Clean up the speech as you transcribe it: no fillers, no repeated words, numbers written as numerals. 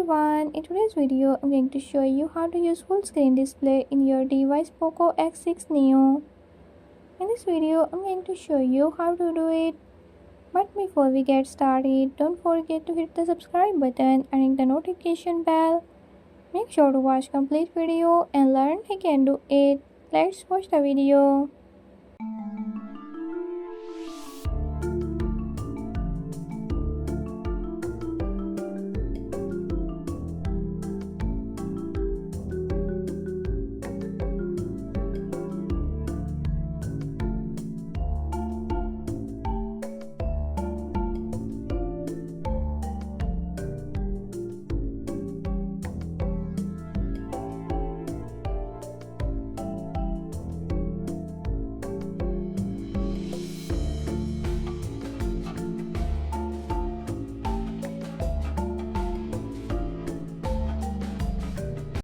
everyone, in today's video I'm going to show you how to use full screen display in your device POCO X6 Neo. In this video I'm going to show you how to do it. But before we get started, don't forget to hit the subscribe button and hit the notification bell. Make sure to watch complete video and learn how you can do it. Let's watch the video.